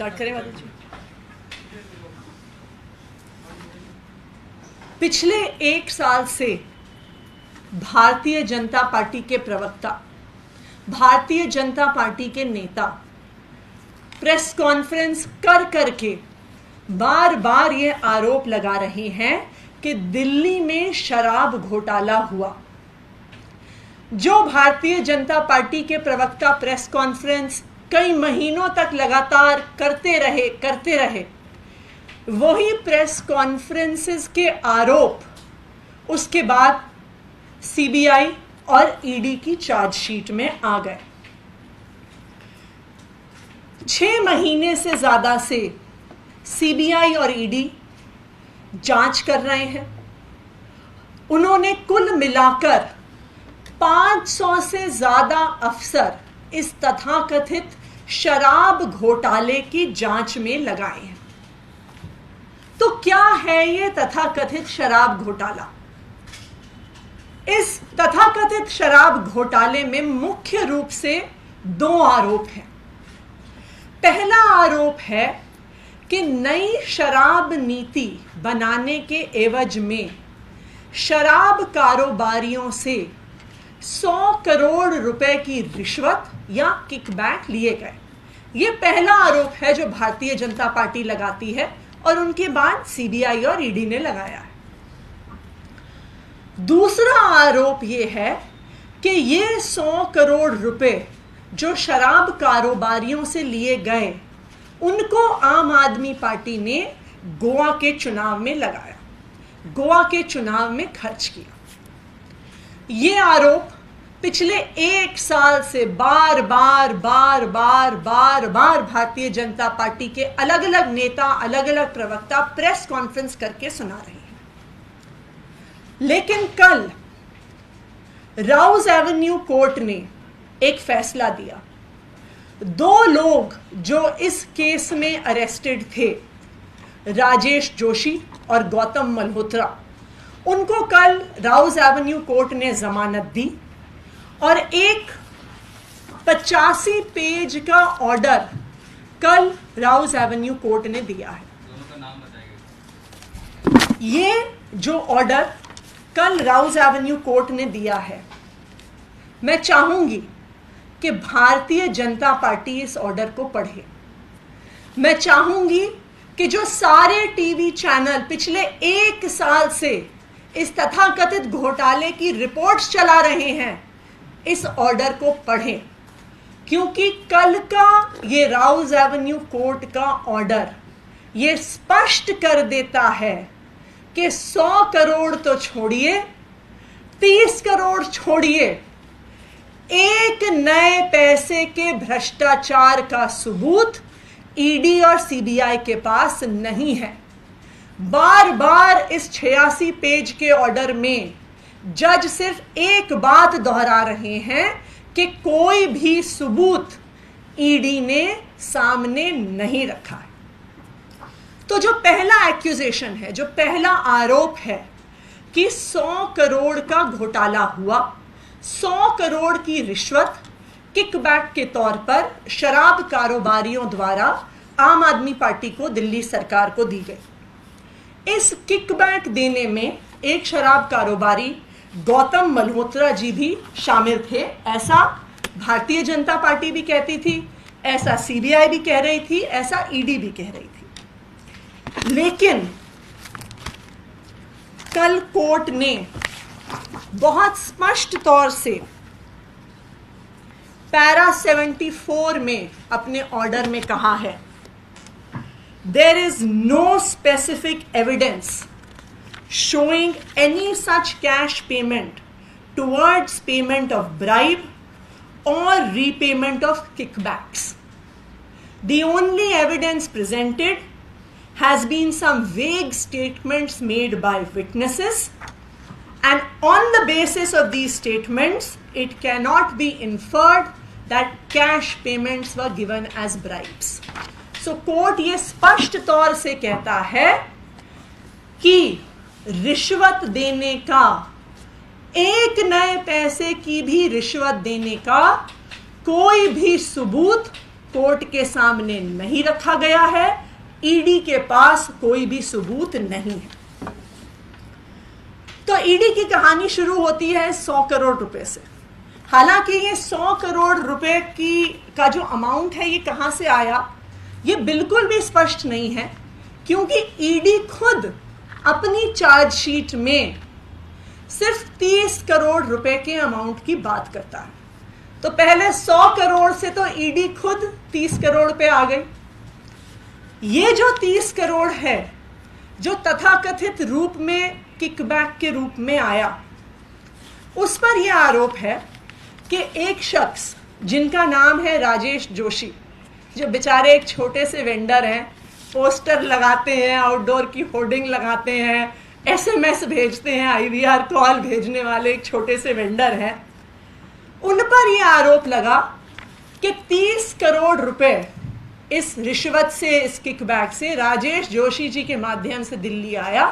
Start करें वादा जी। पिछले 1 साल से भारतीय जनता पार्टी के प्रवक्ता, भारतीय जनता पार्टी के नेता प्रेस कॉन्फ्रेंस कर करके बार बार ये आरोप लगा रहे हैं कि दिल्ली में शराब घोटाला हुआ। जो भारतीय जनता पार्टी के प्रवक्ता प्रेस कॉन्फ्रेंस कई महीनों तक लगातार करते रहे, वही प्रेस कॉन्फ्रेंसेस के आरोप उसके बाद सीबीआई और ईडी की चार्जशीट में आ गए। 6 महीने से ज्यादा से सीबीआई और ईडी जांच कर रहे हैं। उन्होंने कुल मिलाकर 500 से ज्यादा अफसर इस तथाकथित शराब घोटाले की जांच में लगाए हैं। तो क्या है ये तथाकथित शराब घोटाला? इस तथाकथित शराब घोटाले में मुख्य रूप से 2 आरोप हैं। पहला आरोप है कि नई शराब नीति बनाने के एवज में शराब कारोबारियों से 100 करोड़ रुपए की रिश्वत या किकबैक लिए गए। यह पहला आरोप है जो भारतीय जनता पार्टी लगाती है और उनके बाद सीबीआई और ईडी ने लगाया है। दूसरा आरोप यह है कि ये 100 करोड़ रुपए जो शराब कारोबारियों से लिए गए, उनको आम आदमी पार्टी ने गोवा के चुनाव में लगाया, गोवा के चुनाव में खर्च किया। ये आरोप पिछले 1 साल से बार बार भारतीय जनता पार्टी के अलग अलग नेता, अलग अलग प्रवक्ता प्रेस कॉन्फ्रेंस करके सुना रहे हैं। लेकिन कल राउज एवेन्यू कोर्ट ने एक फैसला दिया। 2 लोग जो इस केस में अरेस्टेड थे, राजेश जोशी और गौतम मल्होत्रा, उनको कल राउज एवेन्यू कोर्ट ने जमानत दी और एक 85 पेज का ऑर्डर कल राउज एवेन्यू कोर्ट ने दिया है। दोनों का नाम बताइए। ये जो ऑर्डर कल राउज एवेन्यू कोर्ट ने दिया है, मैं चाहूंगी कि भारतीय जनता पार्टी इस ऑर्डर को पढ़े। मैं चाहूंगी कि जो सारे टीवी चैनल पिछले 1 साल से इस तथाकथित घोटाले की रिपोर्ट्स चला रहे हैं, इस ऑर्डर को पढ़ें, क्योंकि कल का ये राउज एवेन्यू कोर्ट का ऑर्डर ये स्पष्ट कर देता है कि 100 करोड़ तो छोड़िए, 30 करोड़ छोड़िए, एक नए पैसे के भ्रष्टाचार का सबूत ईडी और सीबीआई के पास नहीं है। बार बार इस 86 पेज के ऑर्डर में जज सिर्फ एक बात दोहरा रहे हैं कि कोई भी सबूत ईडी ने सामने नहीं रखा है। तो जो पहला एक्यूजेशन है, जो पहला आरोप है कि 100 करोड़ का घोटाला हुआ, 100 करोड़ की रिश्वत किकबैक के तौर पर शराब कारोबारियों द्वारा आम आदमी पार्टी को, दिल्ली सरकार को दी गई। इस किकबैक देने में एक शराब कारोबारी गौतम मल्होत्रा जी भी शामिल थे, ऐसा भारतीय जनता पार्टी भी कहती थी, ऐसा सीबीआई भी कह रही थी, ऐसा ईडी भी कह रही थी। लेकिन कल कोर्ट ने बहुत स्पष्ट तौर से पैरा 74 में अपने ऑर्डर में कहा है, there is no specific evidence showing any such cash payment towards payment of bribe or repayment of kickbacks. The only evidence presented has been some vague statements made by witnesses, and on the basis of these statements, it cannot be inferred that cash payments were given as bribes. So court ये स्पष्ट तौर से कहता है कि रिश्वत देने का, एक नए पैसे की भी रिश्वत देने का कोई भी सबूत कोर्ट के सामने नहीं रखा गया है। ईडी के पास कोई भी सबूत नहीं है। तो ईडी की कहानी शुरू होती है 100 करोड़ रुपए से। हालांकि ये 100 करोड़ रुपए का जो अमाउंट है ये कहां से आया ये बिल्कुल भी स्पष्ट नहीं है, क्योंकि ईडी खुद अपनी चार्जशीट में सिर्फ 30 करोड़ रुपए के अमाउंट की बात करता है। तो पहले 100 करोड़ से तो ईडी खुद 30 करोड़ पे आ गई। ये जो 30 करोड़ है जो तथाकथित रूप में किकबैक के रूप में आया, उस पर यह आरोप है कि एक शख्स जिनका नाम है राजेश जोशी, जो बेचारे एक छोटे से वेंडर हैं, पोस्टर लगाते हैं, आउटडोर की होर्डिंग लगाते हैं, एसएमएस भेजते हैं, आईवीआर कॉल भेजने वाले एक छोटे से वेंडर हैं, उन पर यह आरोप लगा कि 30 करोड़ रुपए इस रिश्वत से, इस किकबैक से राजेश जोशी जी के माध्यम से दिल्ली आया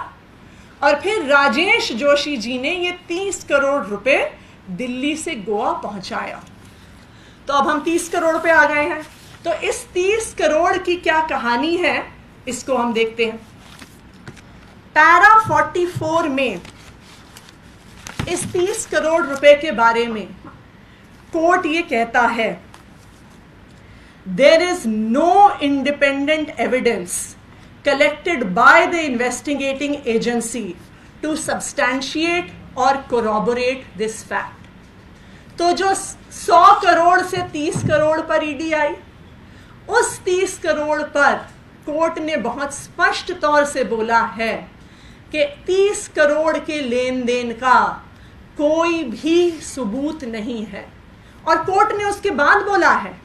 और फिर राजेश जोशी जी ने ये 30 करोड़ रुपए दिल्ली से गोवा पहुंचाया। तो अब हम 30 करोड़ पे आ गए हैं। तो इस 30 करोड़ की क्या कहानी है, इसको हम देखते हैं। पैरा 44 में इस 30 करोड़ रुपए के बारे में कोर्ट ये कहता है, there is no independent evidence collected by the investigating agency to substantiate or corroborate this fact। तो जो 100 करोड़ से 30 करोड़ पर ईडी आई, उस 30 करोड़ पर कोर्ट ने बहुत स्पष्ट तौर से बोला है कि 30 करोड़ के लेन देन का कोई भी सबूत नहीं है। और कोर्ट ने उसके बाद बोला है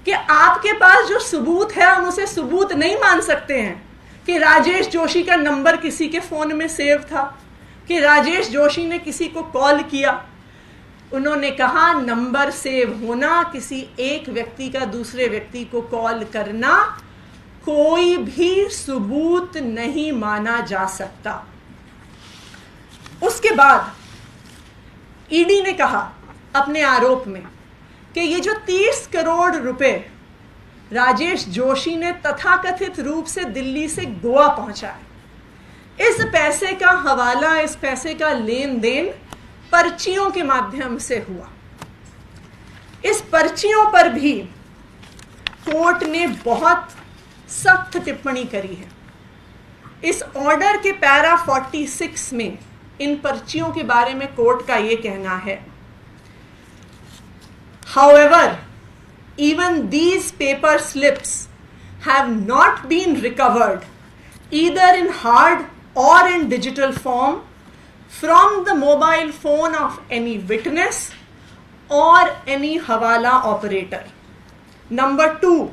कि आपके पास जो सबूत है हम उसे सबूत नहीं मान सकते हैं कि राजेश जोशी का नंबर किसी के फोन में सेव था, कि राजेश जोशी ने किसी को कॉल किया। उन्होंने कहा नंबर सेव होना, किसी एक व्यक्ति का दूसरे व्यक्ति को कॉल करना कोई भी सबूत नहीं माना जा सकता। उसके बाद ईडी ने कहा अपने आरोप में कि ये जो 30 करोड़ रुपए राजेश जोशी ने तथाकथित रूप से दिल्ली से गोवा पहुंचाए, इस पैसे का हवाला, इस पैसे का लेन देन पर्चियों के माध्यम से हुआ। इस पर्चियों पर भी कोर्ट ने बहुत सख्त टिप्पणी करी है। इस ऑर्डर के पैरा 46 में इन पर्चियों के बारे में कोर्ट का यह कहना है, however, even these paper slips have not been recovered either in hard or in digital form from the mobile phone of any witness or any hawala operator. Number 2,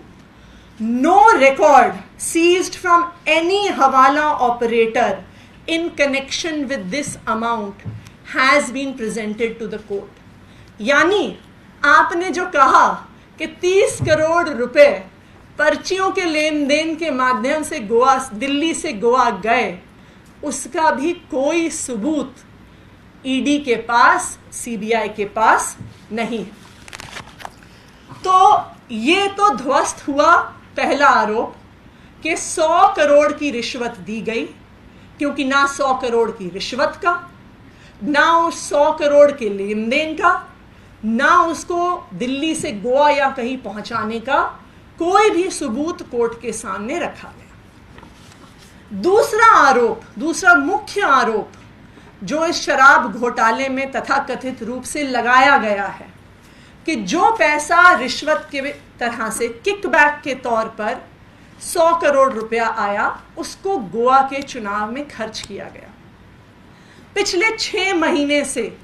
no record seized from any hawala operator in connection with this amount has been presented to the court। यानी आपने जो कहा कि 30 करोड़ रुपए पर्चियों के लेन then के माध्यम से गोवा, दिल्ली से गोवा गए, उसका भी कोई सबूत ईडी के पास, सीबीआई के पास नहीं है। तो ये तो ध्वस्त हुआ पहला आरोप कि 100 करोड़ की रिश्वत दी गई, क्योंकि ना 100 करोड़ की रिश्वत का, ना उस 100 करोड़ के लेन देन का, ना उसको दिल्ली से गोवा या कहीं पहुंचाने का कोई भी सबूत कोर्ट के सामने रखा गया। दूसरा आरोप, दूसरा मुख्य आरोप जो इस शराब घोटाले में तथाकथित रूप से लगाया गया है कि जो पैसा रिश्वत के तरह से किकबैक के तौर पर 100 करोड़ रुपया आया, उसको गोवा के चुनाव में खर्च किया गया। पिछले 6 महीने से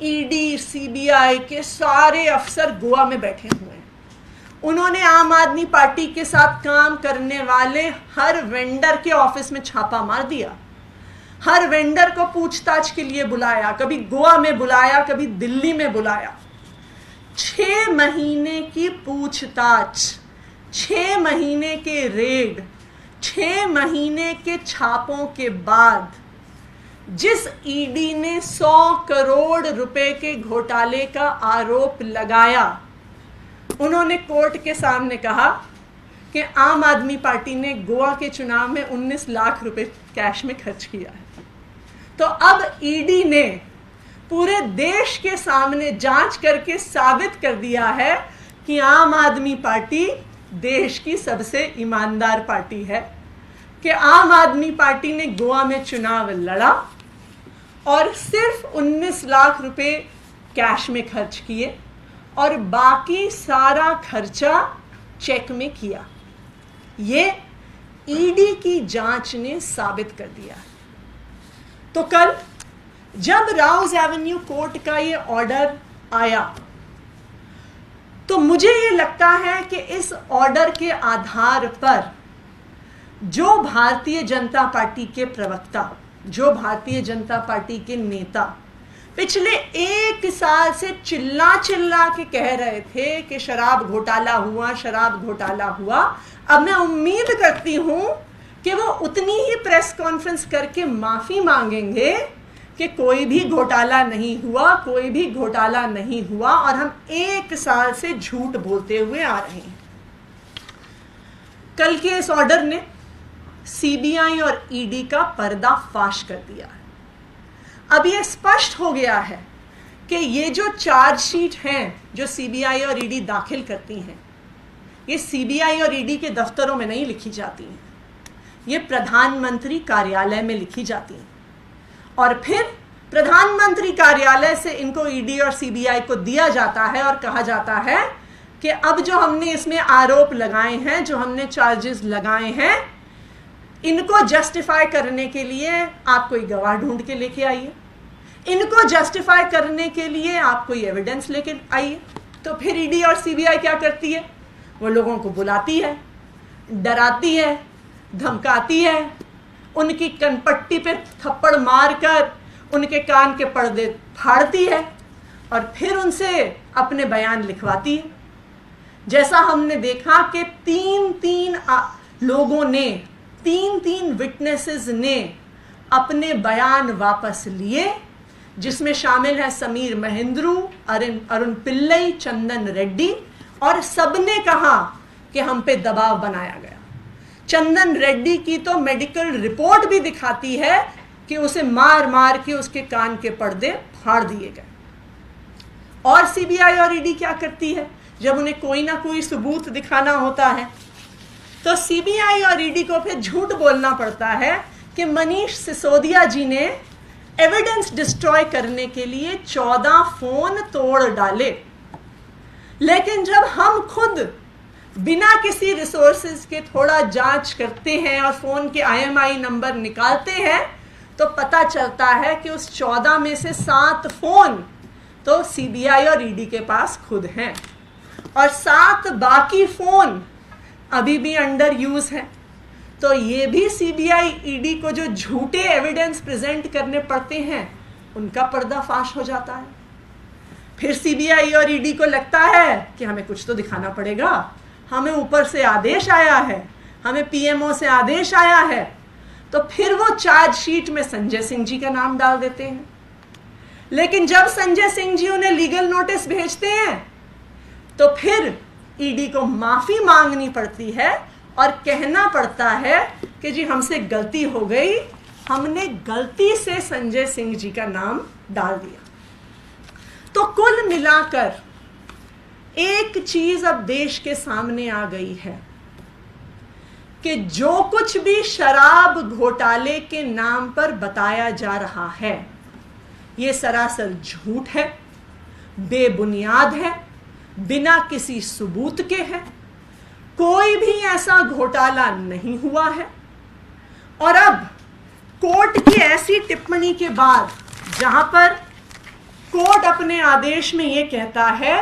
ईडी, सीबीआई के सारे अफसर गोवा में बैठे हुए हैं। उन्होंने आम आदमी पार्टी के साथ काम करने वाले हर वेंडर के ऑफिस में छापा मार दिया, हर वेंडर को पूछताछ के लिए बुलाया, कभी गोवा में बुलाया, कभी दिल्ली में बुलाया। 6 महीने की पूछताछ, 6 महीने के रेड, 6 महीने के छापों के बाद जिस ईडी ने 100 करोड़ रुपए के घोटाले का आरोप लगाया, उन्होंने कोर्ट के सामने कहा कि आम आदमी पार्टी ने गोवा के चुनाव में 19 लाख रुपए कैश में खर्च किया है। तो अब ईडी ने पूरे देश के सामने जांच करके साबित कर दिया है कि आम आदमी पार्टी देश की सबसे ईमानदार पार्टी है, कि आम आदमी पार्टी ने गोवा में चुनाव लड़ा और सिर्फ 19 लाख रुपए कैश में खर्च किए और बाकी सारा खर्चा चेक में किया। ये ईडी की जांच ने साबित कर दिया। तो कल जब राउज एवेन्यू कोर्ट का ये ऑर्डर आया तो मुझे ये लगता है कि इस ऑर्डर के आधार पर जो भारतीय जनता पार्टी के प्रवक्ता, जो भारतीय जनता पार्टी के नेता पिछले 1 साल से चिल्ला चिल्ला के कह रहे थे कि शराब घोटाला हुआ, शराब घोटाला हुआ, अब मैं उम्मीद करती हूं कि वो उतनी ही प्रेस कॉन्फ्रेंस करके माफी मांगेंगे कि कोई भी घोटाला नहीं हुआ, कोई भी घोटाला नहीं हुआ और हम 1 साल से झूठ बोलते हुए आ रहे हैं। कल के इस ऑर्डर ने सीबीआई और ईडी का पर्दाफाश कर दिया है। अब यह स्पष्ट हो गया है कि ये जो चार्जशीट हैं जो सीबीआई और ईडी दाखिल करती हैं, ये सीबीआई और ईडी के दफ्तरों में नहीं लिखी जाती हैं, ये प्रधानमंत्री कार्यालय में लिखी जाती हैं और फिर प्रधानमंत्री कार्यालय से इनको ईडी और सीबीआई को दिया जाता है और कहा जाता है कि अब जो हमने इसमें आरोप लगाए हैं, जो हमने चार्जेस लगाए हैं, इनको जस्टिफाई करने के लिए आप कोई गवाह ढूंढ के लेके आइए, इनको जस्टिफाई करने के लिए आप कोई एविडेंस लेके आइए। तो फिर ईडी और सीबीआई क्या करती है? वो लोगों को बुलाती है, डराती है, धमकाती है, उनकी कनपट्टी पे थप्पड़ मारकर उनके कान के पर्दे फाड़ती है और फिर उनसे अपने बयान लिखवाती है। जैसा हमने देखा कि 3 लोगों ने, 3 विटनेसेस ने अपने बयान वापस लिए, जिसमें शामिल है समीर महेंद्रू, अरुण पिल्लई, चंदन रेड्डी, और सबने कहा कि हम पे दबाव बनाया गया। चंदन रेड्डी की तो मेडिकल रिपोर्ट भी दिखाती है कि उसे मार मार के उसके कान के पर्दे फाड़ दिए गए। और सीबीआई और ईडी क्या करती है? जब उन्हें कोई ना कोई सबूत दिखाना होता है तो सीबीआई और ईडी को फिर झूठ बोलना पड़ता है कि मनीष सिसोदिया जी ने एविडेंस डिस्ट्रॉय करने के लिए 14 फोन तोड़ डाले। लेकिन जब हम खुद बिना किसी रिसोर्सेज के थोड़ा जांच करते हैं और फोन के IMEI नंबर निकालते हैं तो पता चलता है कि उस 14 में से 7 फोन तो सीबीआई और ईडी के पास खुद हैं और 7 बाकी फोन अभी भी अंडर यूज है। तो ये भी सीबीआई ईडी को जो झूठे एविडेंस प्रेजेंट करने पड़ते हैं उनका पर्दाफाश हो जाता है। फिर सीबीआई और ईडी को लगता है कि हमें कुछ तो दिखाना पड़ेगा, हमें ऊपर से आदेश आया है, हमें पीएमओ से आदेश आया है, तो फिर वो चार्जशीट में संजय सिंह जी का नाम डाल देते हैं। लेकिन जब संजय सिंह जी उन्हें लीगल नोटिस भेजते हैं तो फिर ईडी को माफी मांगनी पड़ती है और कहना पड़ता है कि जी हमसे गलती हो गई, हमने गलती से संजय सिंह जी का नाम डाल दिया। तो कुल मिलाकर एक चीज अब देश के सामने आ गई है कि जो कुछ भी शराब घोटाले के नाम पर बताया जा रहा है ये सरासर झूठ है, बेबुनियाद है, बिना किसी सबूत के है। कोई भी ऐसा घोटाला नहीं हुआ है। और अब कोर्ट की ऐसी टिप्पणी के बाद जहां पर कोर्ट अपने आदेश में यह कहता है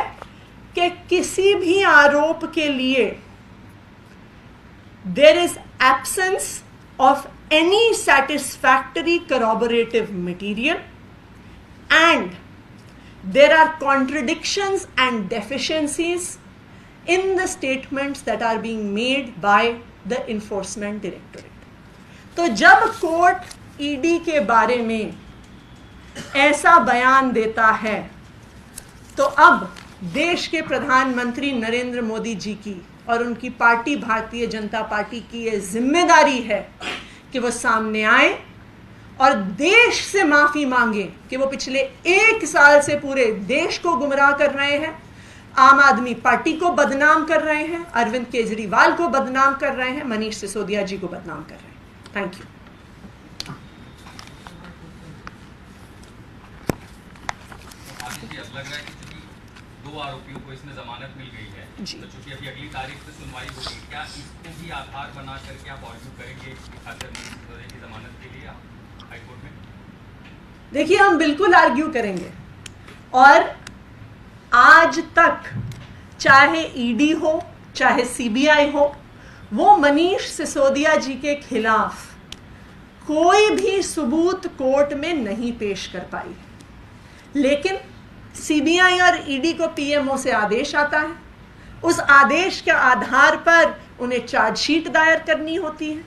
कि किसी भी आरोप के लिए there is absence of any satisfactory corroborative material and there are contradictions and deficiencies in the statements that are being made by the enforcement directorate। तो जब कोर्ट ईडी के बारे में ऐसा बयान देता है तो अब देश के प्रधानमंत्री नरेंद्र मोदी जी की और उनकी पार्टी भारतीय जनता पार्टी की ये जिम्मेदारी है कि वो सामने आए और देश से माफी मांगे कि वो पिछले 1 साल से पूरे देश को गुमराह कर रहे हैं, आम आदमी पार्टी को बदनाम कर रहे हैं, अरविंद केजरीवाल को बदनाम कर रहे हैं, मनीष सिसोदिया जी को बदनाम कर रहे हैं। Thank you. लग रहा है कि चूंकि 2 आरोपियों को इसमें जमानत मिल गई है, तो चूंकि अभी अगली तारीख से सुनवाई होगी, क्या इसको भी आधार बना करके आप आर्ग्यू करेंगे की जमानत के लिए हाईकोर्ट में? देखिए, हम बिल्कुल आर्ग्यू करेंगे और आज तक चाहे ईडी हो चाहे सीबीआई हो, वो मनीष सिसोदिया जी के खिलाफ कोई भी सबूत कोर्ट में नहीं पेश कर पाई। लेकिन सीबीआई और ईडी को पीएमओ से आदेश आता है, उस आदेश के आधार पर उन्हें चार्जशीट दायर करनी होती है,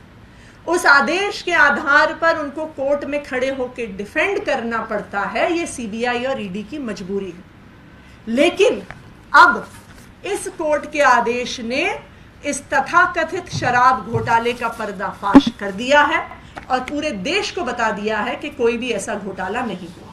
उस आदेश के आधार पर उनको कोर्ट में खड़े होकर डिफेंड करना पड़ता है। ये सीबीआई और ईडी की मजबूरी है। लेकिन अब इस कोर्ट के आदेश ने इस तथाकथित शराब घोटाले का पर्दाफाश कर दिया है और पूरे देश को बता दिया है कि कोई भी ऐसा घोटाला नहीं हुआ।